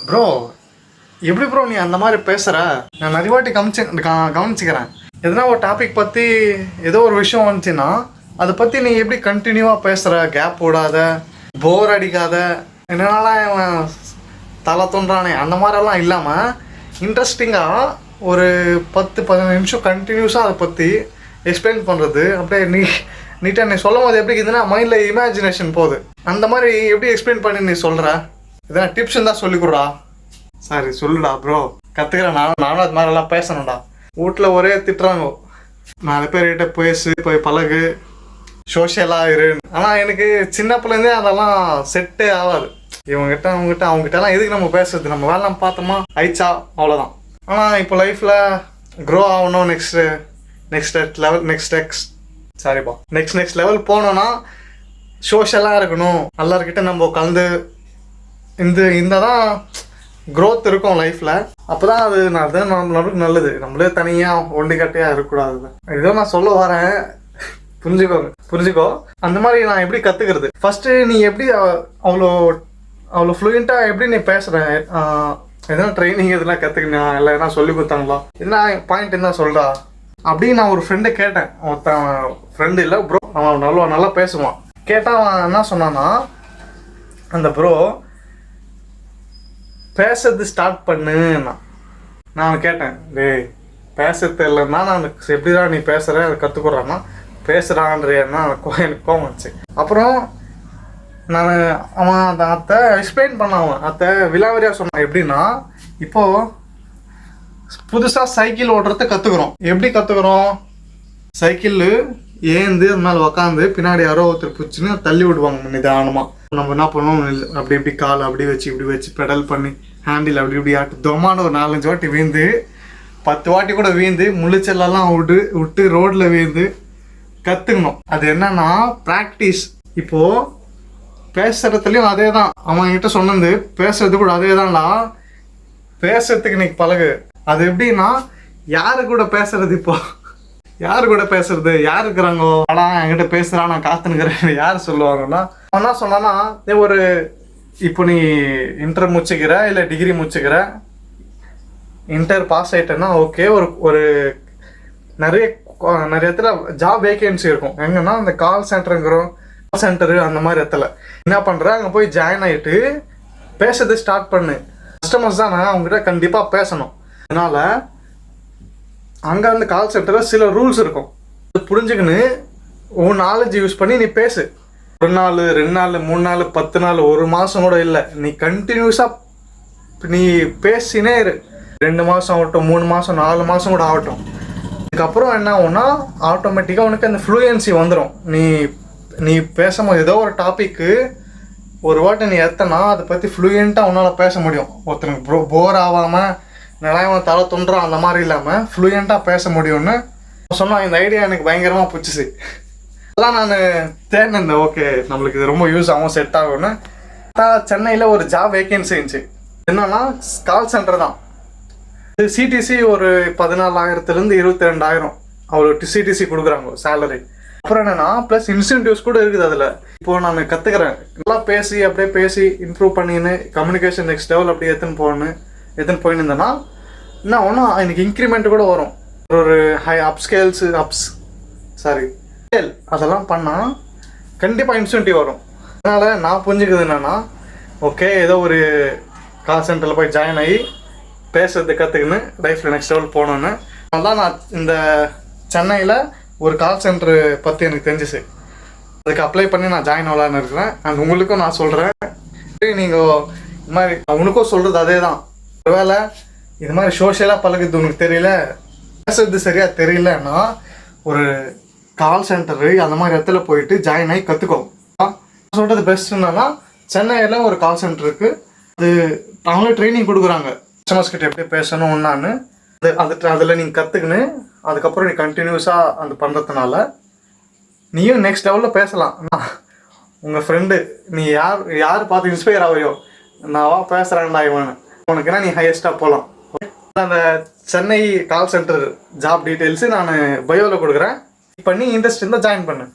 Bro எப்படி bro நீ அந்த மாதிரி பேசுகிற? நான் நிறைய வாட்டி கவனிச்சிக்கிறேன். எதனா ஒரு டாபிக் பற்றி ஏதோ ஒரு விஷயம் வந்துச்சுன்னா அதை பற்றி நீ எப்படி கண்டினியூவாக பேசுகிற? கேப் விடாத, போர் அடிக்காத, என்னென்னலாம் தலை தோன்றானே அந்த மாதிரிலாம் இல்லாமல் இன்ட்ரெஸ்டிங்காக ஒரு 10-15 நிமிஷம் கண்டினியூஸாக அதை பற்றி எக்ஸ்பிளைன் பண்ணுறது. அப்படியே நீட்டாக நீ சொல்லும் போது எப்படி இருக்குதுன்னா மைண்டில் இமேஜினேஷன் போகுது. அந்த மாதிரி எப்படி எக்ஸ்பிளைன் பண்ணி நீ சொல்கிற? எதனா டிப்ஸ் இருந்தால் சொல்லிக்கொடுறா. சாரி சொல்லுடா ப்ரோ, கற்றுக்கிறேன். நானும் அது மாதிரிலாம் பேசணும்டா. வீட்டில் ஒரே திட்டுறாங்க, 4 பேர்கிட்ட போய் பழகு, சோஷியலாக இரு. ஆனால் எனக்கு சின்ன பிள்ளைந்தே அதெல்லாம் செட்டே ஆகாது. அவங்ககிட்டலாம் எதுக்கு நம்ம பேசுறது? நம்ம வேலை பார்த்தோமா ஆயிடுச்சா, அவ்வளோதான். ஆனால் இப்போ லைஃப்பில் க்ரோ ஆகணும், நெக்ஸ்ட் லெவல் போனோன்னா சோஷியலாக இருக்கணும். எல்லாருக்கிட்ட நம்ம கலந்து இந்த தான் க்ரோத் இருக்கும் லைஃப்பில். அப்போ தான் அது நம்மளுக்கு நல்லது. நம்மளே தனியாக ஒண்டிக்கட்டையாக இருக்கக்கூடாது. ஏதோ நான் சொல்ல வரேன், புரிஞ்சுக்கோ. அந்த மாதிரி நான் எப்படி கற்றுக்கிறது? ஃபஸ்ட்டு நீ எப்படி அவ்வளோ ஃப்ளூயண்ட்டாக எப்படி நீ பேசுகிற? எதனா ட்ரைனிங் எதுனா கற்றுக்கினா இல்லை எதனா சொல்லி கொடுத்தாங்களா? எதனா பாயிண்ட் என்ன சொல்கிறா அப்படின்னு நான் ஒரு ஃப்ரெண்டை கேட்டேன். ஒருத்தன் ஃப்ரெண்டு இல்லை ப்ரோ, அவன் நல்லா பேசுவான். கேட்டால் அவன் என்ன சொன்னான்னா, அந்த ப்ரோ பேசுறது ஸ்டார்ட் பண்ணுன்னா. நான் கேட்டேன், டேய் பேசுறது இல்லைன்னா நான் எப்படிதான் நீ பேசுகிற அதை கற்றுக்குறான்னா பேசுகிறான்றேன்னா எனக்கு கோவம் வந்துச்சு. அப்புறம் அவன் அத்தை எக்ஸ்பிளைன் பண்ணான். அத்தை விலாவரியாக சொன்னான். எப்படின்னா, இப்போது புதுசாக சைக்கிள் ஓட்டுறத கற்றுக்குறோம். எப்படி கற்றுக்குறோம்? சைக்கிள் ஏந்து அது மேலே உக்காந்து பின்னாடி யாரோ ஒருத்தர் பிடிச்சின்னு தள்ளி விடுவாங்க நிதானமாக. நம்ம என்ன பண்ணோம், அப்படி கால் இப்படி வச்சு பெடல் பண்ணி ஹேண்டில் அப்படி ஆட்டு தொமான ஒரு 4-5 வாட்டி வீழ்ந்து, 10 வாட்டி கூட வீழ்ந்து, முள்ளிச்செல்லாம் விட்டு ரோட்டில் வீழ்ந்து கற்றுக்கணும். அது என்னன்னா ப்ராக்டிஸ். இப்போது பேசுகிறதுலையும் அதே தான். அவன் என்கிட்ட சொன்னது பேசுறது கூட அதே தான்டா. பேசுறதுக்கு இன்னைக்கு பழகு. அது எப்படின்னா, யாரு கூட பேசுறது? இப்போ யாரு கூட பேசுறது? யார் இருக்கிறாங்கோ? ஆனால் என்கிட்ட பேசுகிறான், நான் காத்துனுக்கிறேன் யார் சொல்லுவாங்கன்னா, அவன் என்ன சொன்னான்னா, இப்போ நீ இன்டர் முடிச்சுக்கிற இல்லை டிகிரி முடிச்சுக்கிற, இன்டர் பாஸ் ஆகிட்டேன்னா ஓகே, ஒரு நிறைய இடத்துல ஜாப் வேகன்சி இருக்கும். எங்கன்னா அந்த கால் சென்டரு அந்த மாதிரி இடத்துல என்ன பண்ணுற, அங்கே போய் ஜாயின் ஆகிட்டு பேசுறது ஸ்டார்ட் பண்ணு. கஸ்டமர்ஸ் தானே, அவங்ககிட்ட கண்டிப்பாக பேசணும். அதனால் அங்கே அந்த கால் சென்டரில் சில ரூல்ஸ் இருக்கும். அது புரிஞ்சுக்கின்னு உன் நாலேஜ் யூஸ் பண்ணி நீ பேசு. 1 நாள் 2 நாள் 3 நாள் 10 நாள் 1 மாதம் கூட இல்லை, நீ கண்டினியூஸாக நீ பேசினே இரு. 2 மாதம் ஆகட்டும், 3 மாதம் 4 மாதம் கூட ஆகட்டும். இதுக்கப்புறம் என்ன ஆகும்னா ஆட்டோமேட்டிக்காக உனக்கு அந்த ஃப்ளூயன்சி வந்துடும். நீ பேசும்போது ஏதோ ஒரு டாப்பிக்கு ஒரு வாட்டி நீ எத்தனா அதை பற்றி ஃப்ளூயண்ட்டாக உன்னால் பேச முடியும். ஒருத்தனுக்கு போர் ஆகாமல் நிலையவன் தலை தோன்றான் அந்த மாதிரி இல்லாமல் ஃப்ளூயண்ட்டாக பேச முடியும்னு சொன்னான். இந்த ஐடியா எனக்கு பயங்கரமாக பிடிச்சிச்சு. அதான் நான் தேடினேன். ஓகே, நம்மளுக்கு இது ரொம்ப யூஸ் ஆகும், செட் ஆகும்னு. சென்னையில் ஒரு ஜாப் வேகன்சி இருந்துச்சு. என்னன்னா கால் சென்டர் தான். சிடிசி ஒரு 14,000 - 22,000 அவ்வளோ சிடிசி கொடுக்குறாங்க சேலரி. அப்புறம் என்னன்னா ப்ளஸ் இன்சென்டிவ்ஸ் கூட இருக்குது அதில். இப்போது நான் கற்றுக்கிறேன். நல்லா அப்படியே பேசி இம்ப்ரூவ் பண்ணின்னு கம்யூனிகேஷன் நெக்ஸ்ட் லெவல் அப்படியே எடுத்துன்னு போயிருந்தேன்னா என்ன ஒன்றும் எனக்கு இன்க்ரிமெண்ட் கூட வரும். ஒரு ஹை அதெல்லாம் பண்ணால் கண்டிப்பாக இன்சென்டிவ் வரும். அதனால் நான் புரிஞ்சுக்கிறது என்னென்னா, ஓகே ஏதோ ஒரு கால் சென்டரில் போய் ஜாயின் ஆகி பேசுறது கற்றுக்குன்னு லைஃப்பில் நெக்ஸ்ட் லெவல் போகணுன்னு. அதனால் நான் இந்த சென்னையில் ஒரு கால் சென்டரு பற்றி எனக்கு தெரிஞ்சிச்சு. அதுக்கு அப்ளை பண்ணி நான் ஜாயின் ஆகலான்னு இருக்கிறேன். அண்ட் உங்களுக்கும் நான் சொல்கிறேன், நீங்கள் இது மாதிரி உனக்கும் சொல்கிறது அதே தான். ஒருவேளை இது மாதிரி சோஷியலாக பழகுறது உனக்கு தெரியல, பேசுறது சரியாக தெரியலன்னா ஒரு கால் சென்டரு அந்த மாதிரி இடத்துல போயிட்டு ஜாயின் ஆகி கற்றுக்கோ. சொல்கிறது பெஸ்ட் என்னன்னா, சென்னையில் ஒரு கால் சென்டர் இருக்குது. அது அவங்களே ட்ரைனிங் கொடுக்குறாங்க, கஸ்டமர்ஸ் கிட்ட எப்படி பேசணும் ஒன்றான்னு. அதில் நீங்கள் கற்றுக்குன்னு அதுக்கப்புறம் நீ கண்டினியூஸாக அது பண்ணுறதுனால நீயும் நெக்ஸ்ட் லெவலில் பேசலாம். உங்கள் ஃப்ரெண்டு நீ யார் பார்த்து இன்ஸ்பயர் ஆகியோ, நான் பேசுகிறேன்டா இவனு, உனக்குன்னா நீ ஹையஸ்ட்டாக போகலாம். அந்த Chennai call centre job details நான் பயோவில் கொடுக்குறேன். பண்ணி இன்ட்ரெஸ்ட் இருந்தால் ஜாயின் பண்ணு.